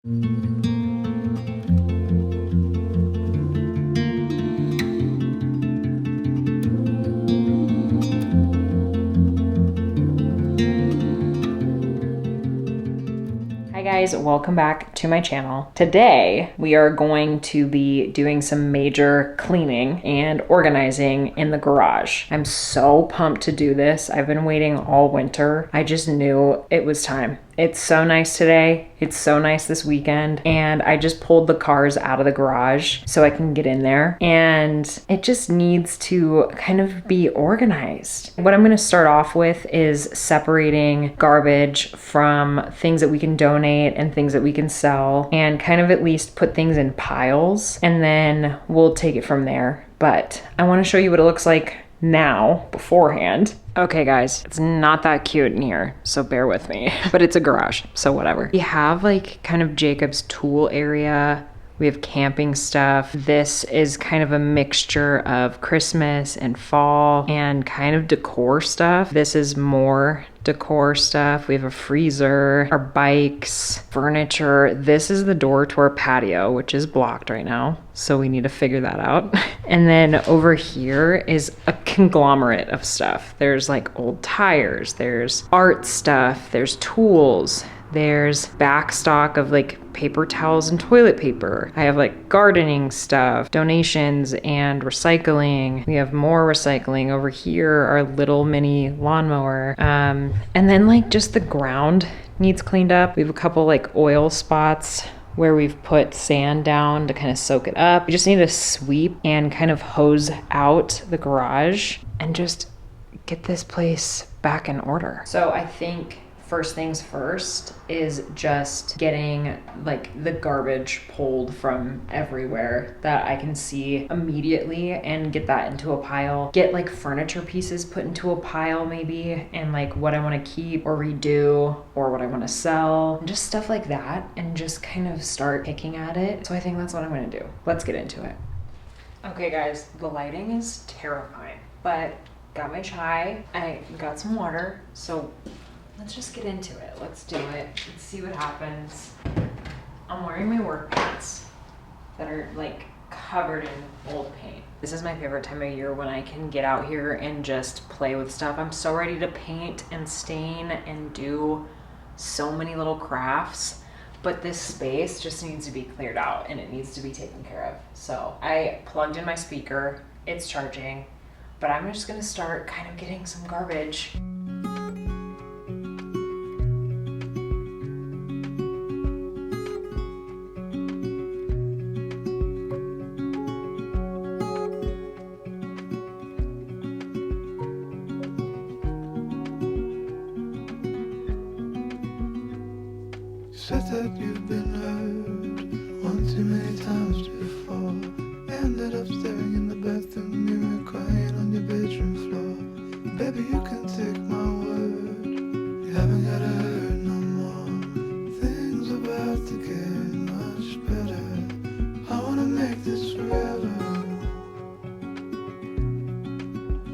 Hi guys, welcome back to my channel. Today we are going to be doing some major cleaning and organizing in the garage. I'm so pumped to do this. I've been waiting all winter. I just knew it was time. It's so nice today. It's so nice this weekend. And I just pulled the cars out of the garage so I can get in there. And it just needs to kind of be organized. What I'm gonna start off with is separating garbage from things that we can donate and things that we can sell, and kind of at least put things in piles. And then we'll take it from there. But I wanna show you what it looks like now beforehand. Okay guys, it's not that cute in here, so bear with me, but it's a garage, so whatever. We have like kind of Jacob's tool area. We have camping stuff. This is kind of a mixture of Christmas and fall and kind of decor stuff. This is more decor stuff. We have a freezer, our bikes, furniture. This is the door to our patio, which is blocked right now, so we need to figure that out. And then over here is a conglomerate of stuff. There's like old tires, there's art stuff, there's tools, there's back stock of like paper towels and toilet paper. I have like gardening stuff, donations and recycling. We have more recycling over here, our little mini lawnmower. And then like just the ground needs cleaned up. We have a couple like oil spots where we've put sand down to kind of soak it up. We just need to sweep and kind of hose out the garage and just get this place back in order. So I think first things first is just getting like the garbage pulled from everywhere that I can see immediately and get that into a pile. Get like furniture pieces put into a pile maybe, and like what I want to keep or redo or what I want to sell, and just stuff like that, and just kind of start picking at it. So I think that's what I'm going to do. Let's get into it. Okay guys, the lighting is terrifying, but got my chai, I got some water, so let's just get into it. Let's do it. Let's see what happens. I'm wearing my work pants that are like covered in old paint. This is my favorite time of year when I can get out here and just play with stuff. I'm so ready to paint and stain and do so many little crafts, but this space just needs to be cleared out and it needs to be taken care of. So I plugged in my speaker, it's charging, but I'm just gonna start kind of getting some garbage. Said that you've been hurt one too many times before. Ended up staring in the bathroom mirror, crying on your bedroom floor. Baby, you can take my word, you haven't gotta hurt no more. Things about to get much better. I wanna make this forever.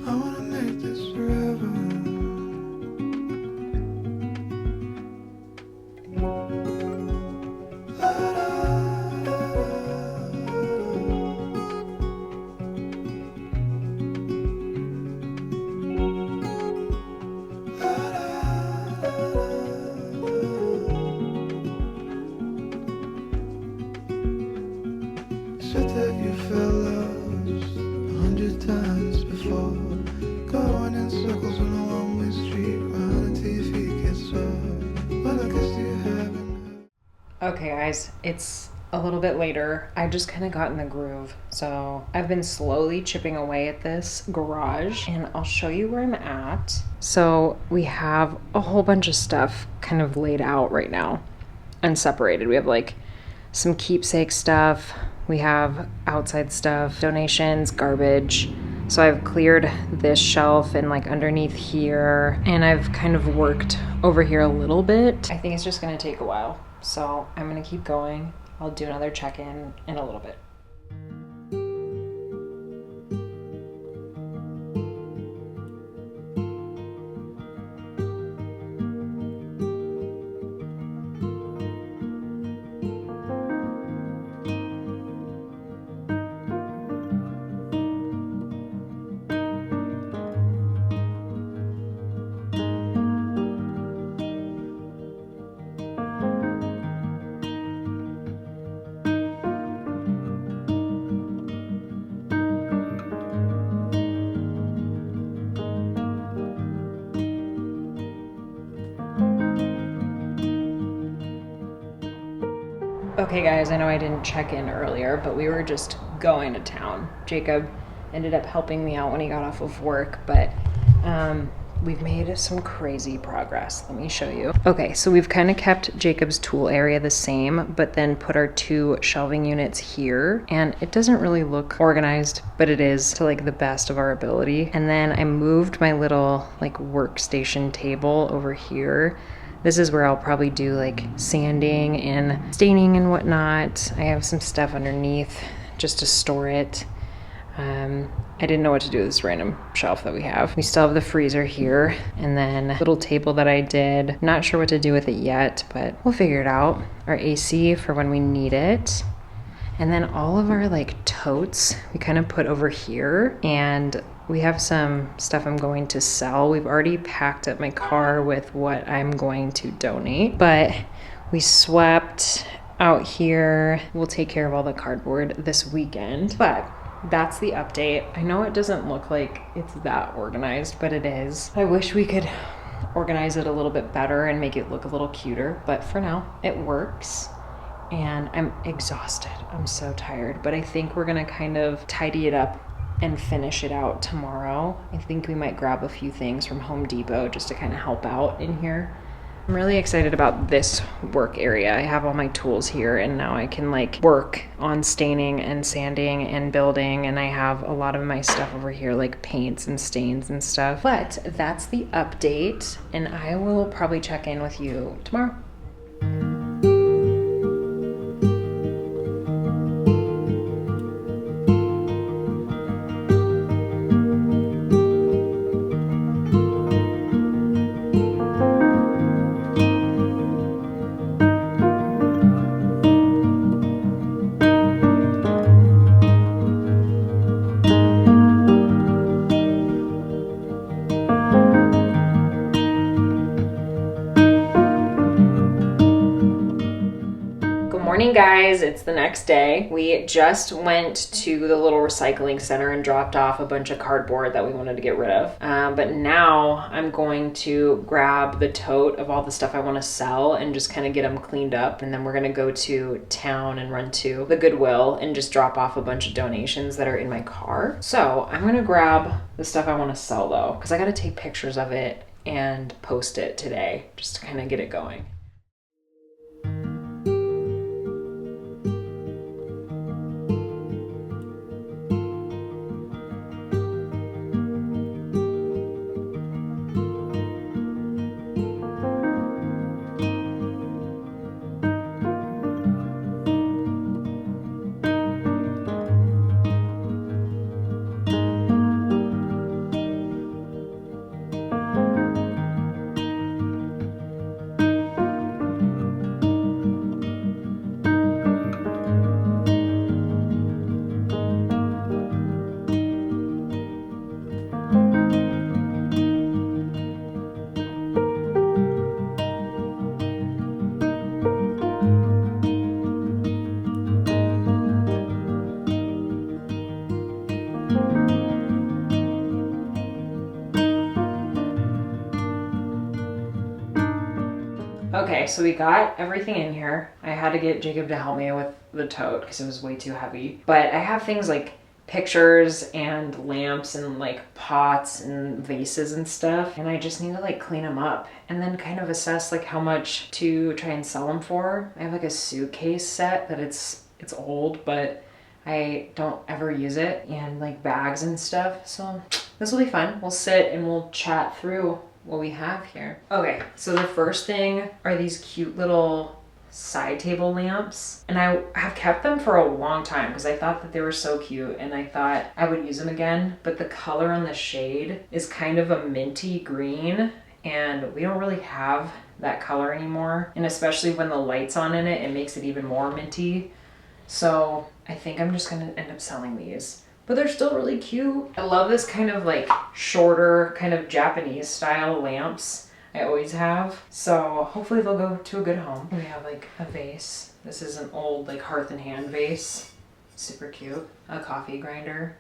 I wanna make this forever. Said that you felt lost 100 times before, going in circles on a one-way street, round until your feet get sore. Well, I guess you haven't. Okay guys, it's a little bit later. I just kind of got in the groove. So I've been slowly chipping away at this garage and I'll show you where I'm at. So we have a whole bunch of stuff kind of laid out right now and separated. We have like some keepsake stuff. We have outside stuff, donations, garbage. So I've cleared this shelf and like underneath here, and I've kind of worked over here a little bit. I think it's just gonna take a while. So I'm gonna keep going. I'll do another check-in in a little bit. Okay guys, I know I didn't check in earlier, but we were just going to town. Jacob ended up helping me out when he got off of work, but we've made some crazy progress. Let me show you. Okay, so we've kind of kept Jacob's tool area the same, but then put our 2 shelving units here, and it doesn't really look organized, but it is to like the best of our ability. And then I moved my little like workstation table over here. This is where I'll probably do like sanding and staining and whatnot. I have some stuff underneath just to store it. I didn't know what to do with this random shelf that we have. We still have the freezer here, and then a little table that I did. Not sure what to do with it yet, but we'll figure it out. Our AC for when we need it. And then all of our like totes we kind of put over here, and we have some stuff I'm going to sell. We've already packed up my car with what I'm going to donate, but we swept out here. We'll take care of all the cardboard this weekend, but that's the update. I know it doesn't look like it's that organized, but it is. I wish we could organize it a little bit better and make it look a little cuter, but for now it works. And I'm exhausted. I'm so tired, but I think we're gonna kind of tidy it up and finish it out tomorrow. I think we might grab a few things from Home Depot just to kind of help out in here. I'm really excited about this work area. I have all my tools here, and now I can like work on staining and sanding and building, and I have a lot of my stuff over here like paints and stains and stuff. But that's the update, and I will probably check in with you tomorrow. Morning guys, it's the next day. We just went to the little recycling center and dropped off a bunch of cardboard that we wanted to get rid of. But now I'm going to grab the tote of all the stuff I want to sell and just kind of get them cleaned up. And then we're going to go to town and run to the Goodwill and just drop off a bunch of donations that are in my car. So I'm going to grab the stuff I want to sell though, because I got to take pictures of it and post it today just to kind of get it going. Okay, so we got everything in here. I had to get Jacob to help me with the tote because it was way too heavy. But I have things like pictures and lamps and like pots and vases and stuff. And I just need to like clean them up and then kind of assess like how much to try and sell them for. I have like a suitcase set that it's old, but I don't ever use it, and like bags and stuff. So this will be fun. We'll sit and we'll chat through what we have here. Okay, so the first thing are these cute little side table lamps, and I have kept them for a long time because I thought that they were so cute and I thought I would use them again, but the color on the shade is kind of a minty green, and we don't really have that color anymore, and especially when the light's on in it, it makes it even more minty. So I think I'm just gonna end up selling these. But they're still really cute. I love this kind of like shorter, kind of Japanese style lamps I always have. So hopefully they'll go to a good home. We have like a vase. This is an old like Hearth and Hand vase. Super cute. A coffee grinder.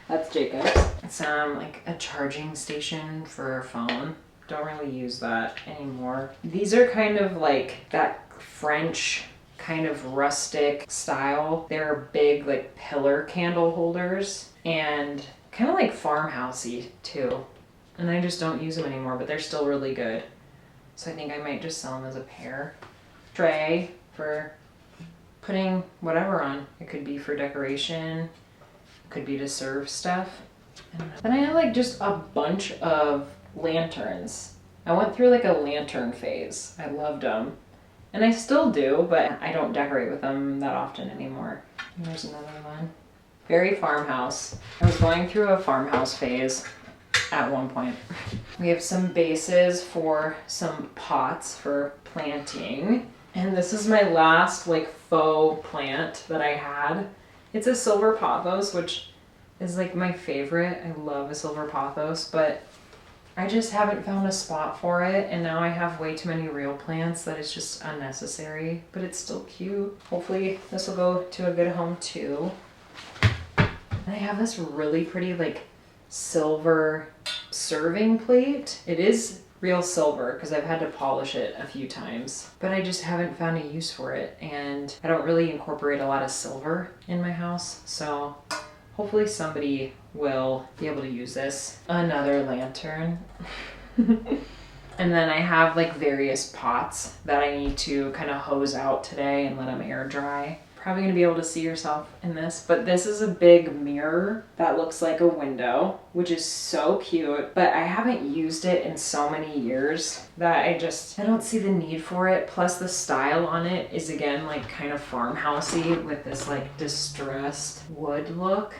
That's Jacob's. It's like a charging station for a phone. Don't really use that anymore. These are kind of like that French kind of rustic style. They're big like pillar candle holders and kind of like farmhousey too. And I just don't use them anymore, but they're still really good. So I think I might just sell them as a pair. Tray for putting whatever on. It could be for decoration, it could be to serve stuff. Then I have like just a bunch of lanterns. I went through like a lantern phase. I loved them. And I still do, but I don't decorate with them that often anymore. And there's another one. Very farmhouse. I was going through a farmhouse phase at one point. We have some bases for some pots for planting. And this is my last like faux plant that I had. It's a silver pothos, which is like my favorite. I love a silver pothos, but I just haven't found a spot for it, and now I have way too many real plants that it's just unnecessary, but it's still cute. Hopefully this will go to a good home too. And I have this really pretty like silver serving plate. It is real silver because I've had to polish it a few times, but I just haven't found a use for it, and I don't really incorporate a lot of silver in my house, so hopefully somebody will be able to use this. Another lantern. And then I have like various pots that I need to kind of hose out today and let them air dry. Probably gonna be able to see yourself in this, but this is a big mirror that looks like a window, which is so cute, but I haven't used it in so many years that I don't see the need for it. Plus the style on it is again like kind of farmhousey with this like distressed wood look.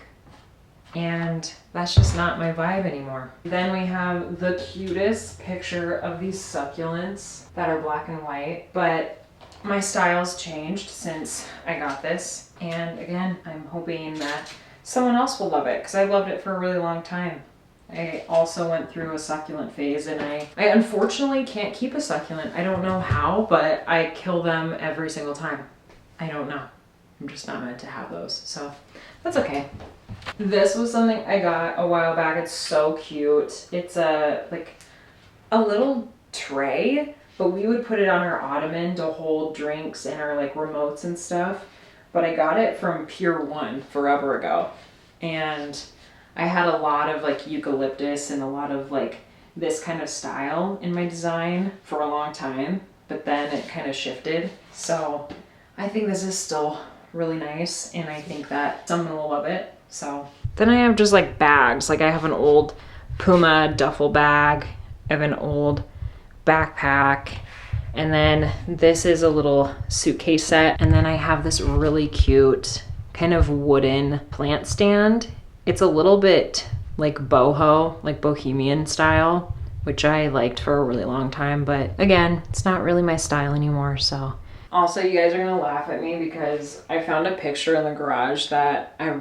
And that's just not my vibe anymore. Then we have the cutest picture of these succulents that are black and white, but my style's changed since I got this. And again, I'm hoping that someone else will love it because I loved it for a really long time. I also went through a succulent phase, and I unfortunately can't keep a succulent. I don't know how, but I kill them every single time. I don't know. I'm just not meant to have those, so that's okay. This was something I got a while back. It's so cute. It's a little tray, but we would put it on our ottoman to hold drinks and our like remotes and stuff. But I got it from Pier 1 forever ago. And I had a lot of like eucalyptus and a lot of like this kind of style in my design for a long time, but then it kind of shifted. So I think this is still really nice, and I think that someone will love it. So then I have just like bags. Like I have an old Puma duffel bag, I have an old backpack, and then this is a little suitcase set, and then I have this really cute kind of wooden plant stand. It's a little bit like boho, like bohemian style, which I liked for a really long time, but again, it's not really my style anymore. So also, you guys are gonna laugh at me because I found a picture in the garage that I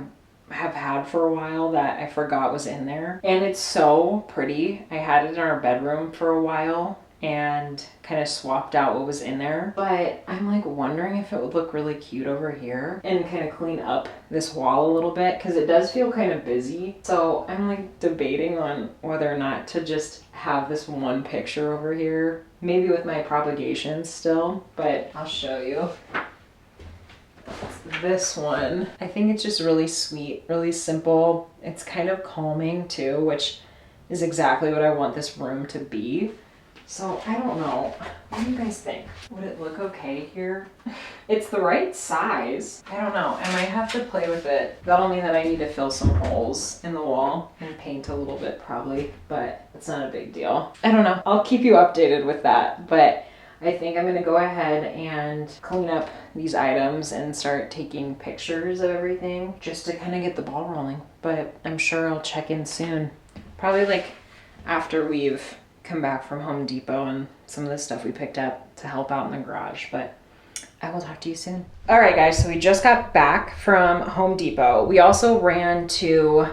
have had for a while that I forgot was in there. And it's so pretty. I had it in our bedroom for a while and kind of swapped out what was in there. But I'm like wondering if it would look really cute over here and kind of clean up this wall a little bit because it does feel kind of busy. So I'm like debating on whether or not to just have this one picture over here, maybe with my propagations still, but I'll show you. This one, I think it's just really sweet, really simple. It's kind of calming too, which is exactly what I want this room to be. So I don't know. What do you guys think? Would it look okay here? It's the right size. I don't know. I might have to play with it. That'll mean that I need to fill some holes in the wall and paint a little bit probably, but it's not a big deal. I don't know. I'll keep you updated with that, but I think I'm gonna go ahead and clean up these items and start taking pictures of everything just to kind of get the ball rolling. But I'm sure I'll check in soon. Probably like after we've come back from Home Depot and some of the stuff we picked up to help out in the garage, but I will talk to you soon. All right, guys, so we just got back from Home Depot. We also ran to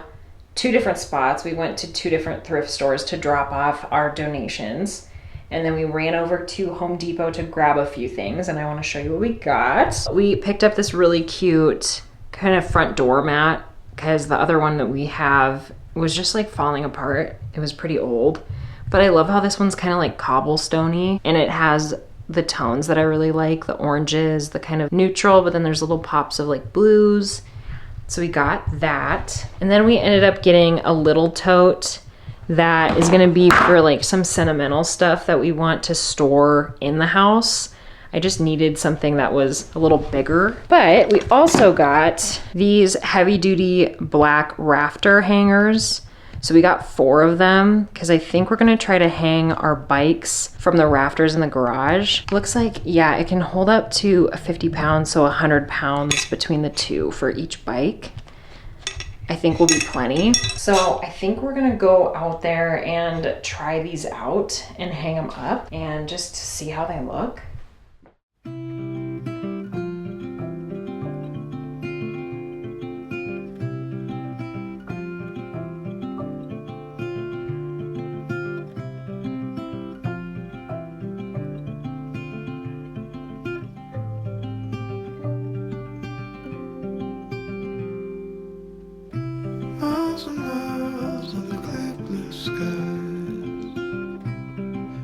2 different spots. We went to 2 different thrift stores to drop off our donations. And then we ran over to Home Depot to grab a few things, and I want to show you what we got. We picked up this really cute kind of front door mat because the other one that we have was just like falling apart. It was pretty old, but I love how this one's kind of like cobblestoney, and it has the tones that I really like, the oranges, the kind of neutral, but then there's little pops of like blues. So we got that. And then we ended up getting a little tote that is gonna be for like some sentimental stuff that we want to store in the house. I just needed something that was a little bigger. But we also got these heavy duty black rafter hangers. So we got 4 of them because I think we're gonna try to hang our bikes from the rafters in the garage. Looks like, yeah, it can hold up to 50 pounds, so 100 pounds between the 2 for each bike. I think will be plenty. So I think we're gonna go out there and try these out and hang them up and just see how they look. Miles and miles on the clear blue skies.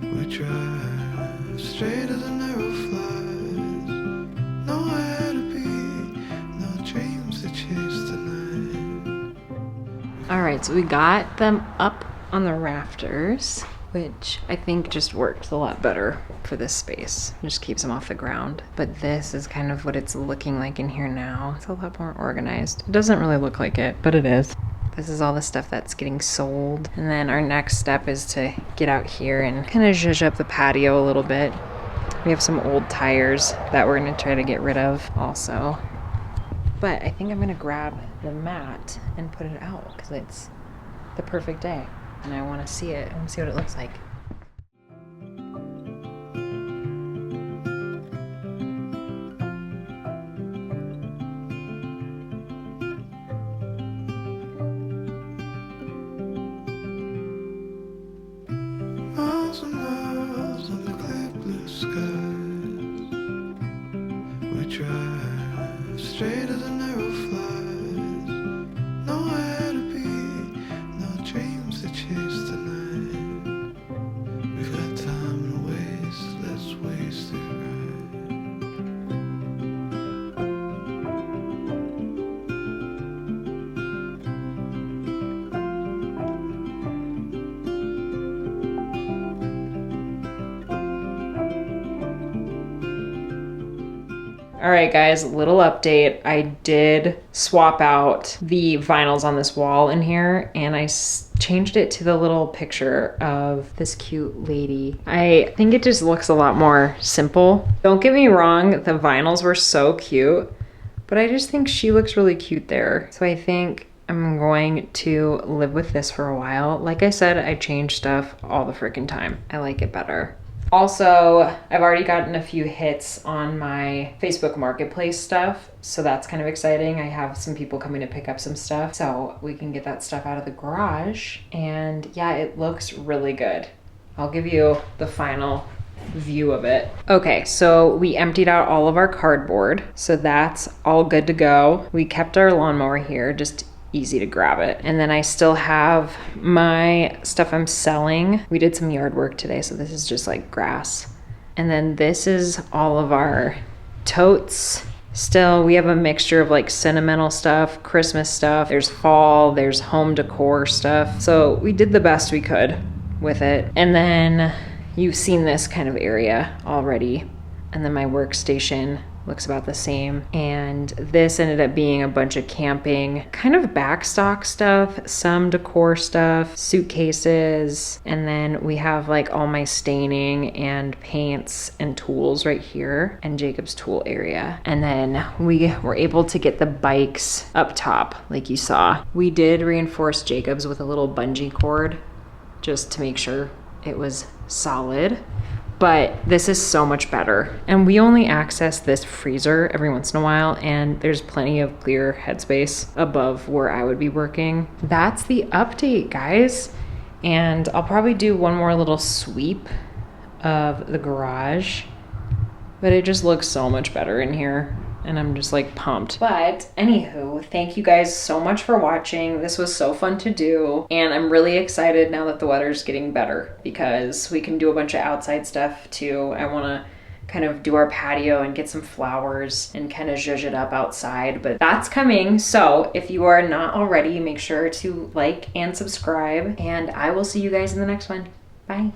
We drive straight as an arrow flies. Nowhere to be, no dreams to chase tonight. All right, so we got them up on the rafters, which I think just works a lot better for this space. It just keeps them off the ground. But this is kind of what it's looking like in here now. It's a lot more organized. It doesn't really look like it, but it is. This is all the stuff that's getting sold. And then our next step is to get out here and kind of zhuzh up the patio a little bit. We have some old tires that we're gonna try to get rid of also. But I think I'm gonna grab the mat and put it out because it's the perfect day. And I wanna see it. I wanna see what it looks like. Miles and miles on the clear blue skies. We drive straight as an arrow flies. Nowhere to be, no dreams to chase tonight. We've got time to waste, let's waste it right. All right, guys, little update. I did swap out the vinyls on this wall in here and I changed it to the little picture of this cute lady. I think it just looks a lot more simple. Don't get me wrong, the vinyls were so cute, but I just think she looks really cute there. So I think I'm going to live with this for a while. Like I said, I change stuff all the freaking time. I like it better. Also, I've already gotten a few hits on my Facebook Marketplace stuff, so that's kind of exciting. I have some people coming to pick up some stuff, so we can get that stuff out of the garage. And yeah, it looks really good. I'll give you the final view of it. Okay, so we emptied out all of our cardboard, so that's all good to go. We kept our lawnmower here, just easy to grab it. And then I still have my stuff I'm selling. We did some yard work today, so this is just like grass. And then this is all of our totes. Still, we have a mixture of like sentimental stuff, Christmas stuff, there's fall, there's home decor stuff. So we did the best we could with it. And then you've seen this kind of area already. And then my workstation looks about the same. And this ended up being a bunch of camping, kind of backstock stuff, some decor stuff, suitcases, and then we have like all my staining and paints and tools right here and Jacob's tool area. And then we were able to get the bikes up top like you saw. We did reinforce Jacob's with a little bungee cord just to make sure it was solid. But this is so much better. And we only access this freezer every once in a while, and there's plenty of clear headspace above where I would be working. That's the update, guys. And I'll probably do one more little sweep of the garage, but it just looks so much better in here. And I'm just like pumped. But anywho, thank you guys so much for watching. This was so fun to do. And I'm really excited now that the weather's getting better because we can do a bunch of outside stuff too. I wanna kind of do our patio and get some flowers and kind of zhuzh it up outside, but that's coming. So if you are not already, make sure to like and subscribe, and I will see you guys in the next one. Bye.